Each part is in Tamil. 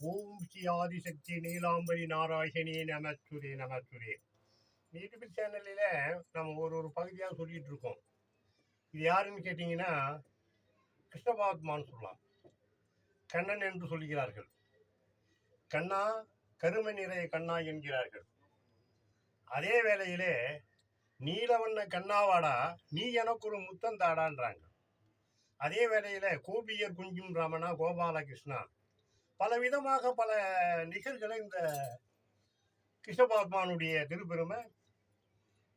ஓம் ஸ்ரீ ஆதிசக்தி நீலாம்பரி நாராயணி நமச்சுரே நமச்சுரே. யூடியூப் சேனலில் நம்ம ஒரு பகுதியாக சொல்லிட்டு இருக்கோம். இது யாருன்னு கேட்டிங்கன்னா கிருஷ்ண பரமாத்மான்னு சொல்லலாம். கண்ணன் என்று சொல்கிறார்கள். கண்ணா கரும நிறை கண்ணா என்கிறார்கள். அதே வேளையிலே நீலவண்ண கண்ணாவாடா நீ எனக்கு ஒரு முத்தம் தாடான்றாங்க. அதே வேளையில கோபியர் குஞ்சும் ராமனா கோபாலகிருஷ்ணா பலவிதமாக பல நிகழ்களை இந்த கிருஷ்ண பகவானுடைய திருப்பெருமை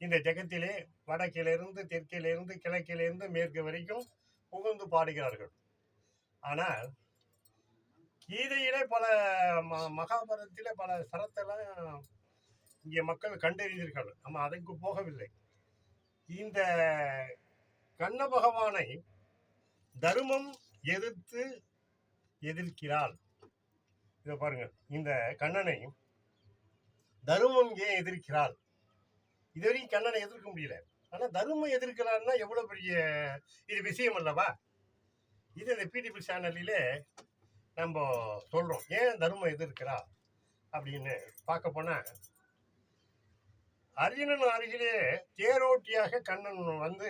இந்த ஜெகத்திலே வடக்கிலிருந்து தெற்கிலிருந்து கிழக்கிலிருந்து மேற்கு வரைக்கும் புகழ்ந்து பாடுகிறார்கள். ஆனால் கீதையிலே பல மகாபாரதத்திலே பல சரத்தெல்லாம் இங்கே மக்கள் கண்டறிந்தீர்கள். நம்ம அதற்கு போகவில்லை. இந்த கண்ண பகவானை தர்மம் எதிர்க்கிறாள். இதை பாருங்க, இந்த கண்ணனை தர்மம் ஏன் எதிர்க்கிறாள்? இதுவரைக்கும் கண்ணனை எதிர்க்க முடியல. ஆனா தர்மம் எதிர்க்கிறான்னா எவ்வளவு பெரிய இது விஷயம் அல்லவா? இது இந்த பிடிபி சேனலிலே நம்ம சொல்றோம். ஏன் தர்மம் எதிர்க்கிறா அப்படின்னு பார்க்க போனா, அர்ஜுனன் அருகிலே தேரோட்டியாக கண்ணன் வந்து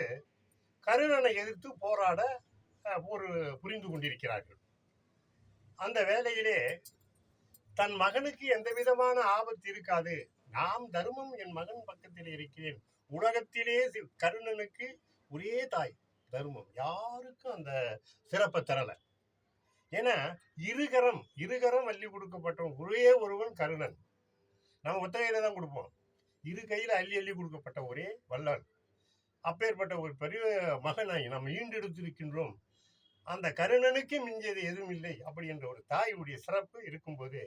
கருணனை எதிர்த்து போராட புரிந்து கொண்டிருக்கிறார்கள். அந்த வேளையிலே தன் மகனுக்கு எந்த விதமான ஆபத்து இருக்காது, நாம் தர்மம் என் மகன் பக்கத்தில் இருக்கிறேன், உலகத்திலே கருணனுக்கு ஒரே தாய் தர்மம், யாருக்கும் அந்த சிறப்பை தரல. ஏன்னா இருகரம் அள்ளி கொடுக்கப்பட்ட ஒரே ஒருவன் கருணன். நம்ம ஒத்த கையில தான் கொடுப்போம், இரு கையில அள்ளி கொடுக்கப்பட்ட ஒரே வல்லன். அப்பேற்பட்ட ஒரு பெரிய மகனாய் நாம் ஈண்டெடுத்திருக்கின்றோம். அந்த கருணனுக்கு மிஞ்சியது எதுவும் இல்லை அப்படி என்ற ஒரு தாயுடைய சிறப்பு இருக்கும்போது,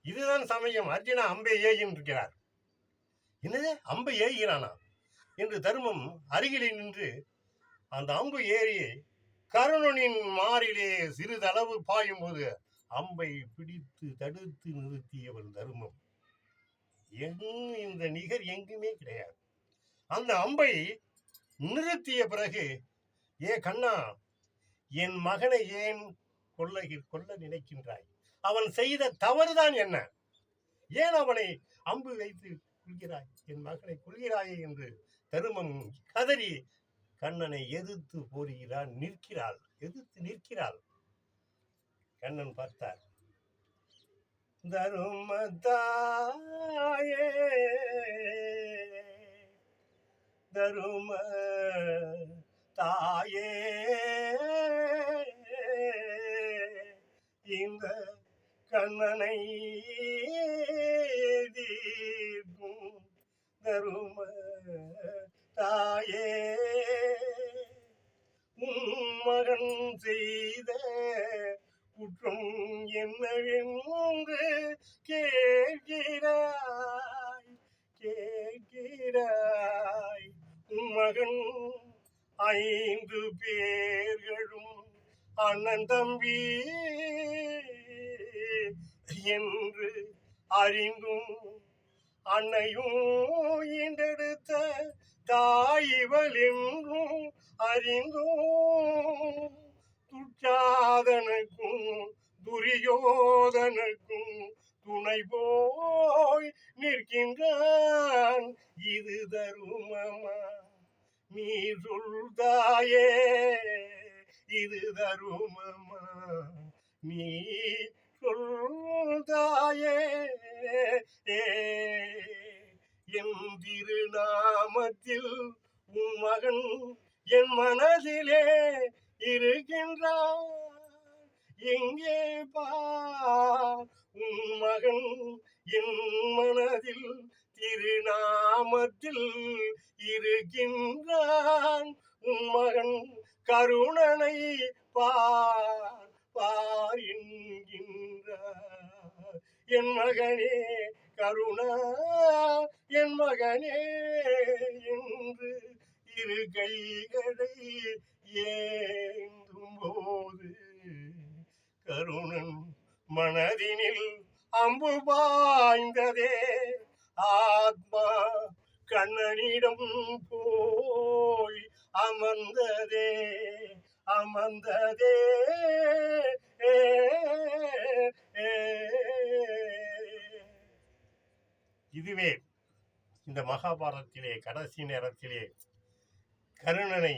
இதுதான் சமயம். அர்ஜுனா அம்பை ஏகின்னு இருக்கிறார். என்னது அம்பை ஏகிறானா என்று தர்மம் அருகிலே நின்று அந்த அம்பு ஏறி கருணனின் மாறிலே சிறிதளவு பாயும் போது அம்பை பிடித்து தடுத்து நிறுத்தியவன் தர்மம். இந்த நிகர் எங்குமே கிடையாது. அந்த அம்பை நிறுத்திய பிறகு, ஏ கண்ணா, என் மகனை ஏன் கொல்ல நினைக்கின்றாய்? அவன் செய்த தவறுதான் என்ன? ஏன் அவனை அம்பு வைத்து கொள்கிறாய்? என் மகனை கொள்கிறாயே என்று தருமம் கதறி கண்ணனை எதிர்த்து போடுகிறான். எதிர்த்து நிற்கிறாள். கண்ணன் பார்த்தார், தருமத்தாயே தரும தாயே, இந்த கண்ணனை தீர்க்கும் தரும தாயே, உன் மகன் செய்த குற்றம் என்னவென்று கேட்கிறாய். உன் மகன் 5 பேர்களும் அண்ணன் தம்பி என்று அறிந்தும் அன்னையும் ஈண்டெடுத்த தாயிவள் என்றும் அறிந்தும் துச்சாதனுக்கும் துரியோதனுக்கும் துணை போய் நிற்கின்றான். இது தருமமா? நீ சொல்தாயே, இது தருமமா? நீ சொல்தாயே. என் திருநாமத்தில் உன் மகன் என் மனதிலே இருக்கின்றான். எங்கே பார், உன் மகன் என் மனதில் திருநாமத்தில் இருக்கின்றான். உன் மகன் கருணனை பார் என்கின்றார். என் மகனே கருணா, என் மகனே என்று இரு கைகளை ஏந்தும் போது கருணன் மனதினில் அம்பு பாய்ந்ததே. ஆத்மா கண்ணனிடம் போய் அமர்ந்ததே. இதுவே இந்த மகாபாரதத்திலே கடைசி நேரத்திலே கருணனை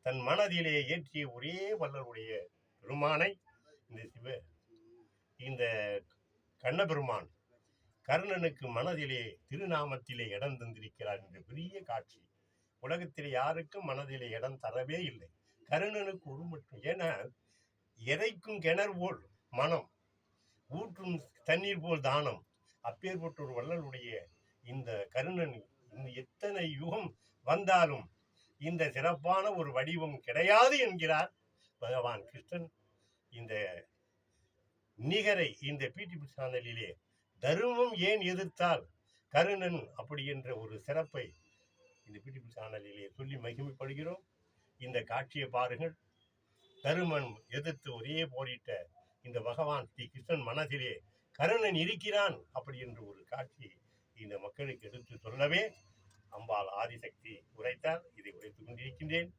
தன் மனதிலே ஏற்றிய ஒரே வல்லருடைய பெருமானை இந்த கண்ணபெருமான் கர்ணனுக்கு மனதிலே திருநாமத்திலே இடம் தந்திருக்கிறார் என்ற பெரிய காட்சி. உலகத்திலே யாருக்கும் மனதிலே இடம் தரவே இல்லை, கர்ணனுக்கு ஒரு மட்டும். ஏன்னா எதைக்கும் கிணறு போல் மனம், ஊற்றும் தண்ணீர் போல் தானம். அப்பேற்பட்ட ஒரு வள்ளலுடைய இந்த கர்ணன் எத்தனை யுகம் வந்தாலும் இந்த சிறப்பான ஒரு வடிவம் கிடையாது என்கிறார் பகவான் கிருஷ்ணன். இந்த நிகரை இந்த பிடிபி சேனலிலே தர்மம் ஏன் எதிர்த்தால் கருணன் அப்படி என்ற ஒரு சிறப்பை இந்த பிடிபி சேனலிலே சொல்லி மகிமைப்படுகிறோம். இந்த காட்சியை பாருங்கள். தருமன் எதிர்த்து ஒரே போரிட்ட இந்த பகவான் ஸ்ரீ கிருஷ்ணன் மனதிலே கருணன் இருக்கிறான் அப்படி என்ற ஒரு காட்சி இந்த மக்களுக்கு எடுத்து சொல்லவே அம்பாள் ஆதிசக்தி உரைத்தால் இதை உரைத்துக் கொண்டிருக்கின்றேன்.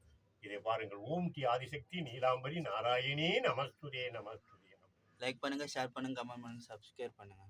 இதை பாருங்கள். ஓம் டி ஆதிசக்தி நீலாம்பரி நாராயணே நமஸ்துதே நமஸ்துதே. லைக் பண்ணுங்க, ஷேர் பண்ணுங்க, கமெண்ட் பண்ணுங்க, சப்ஸ்கிரைப் பண்ணுங்க.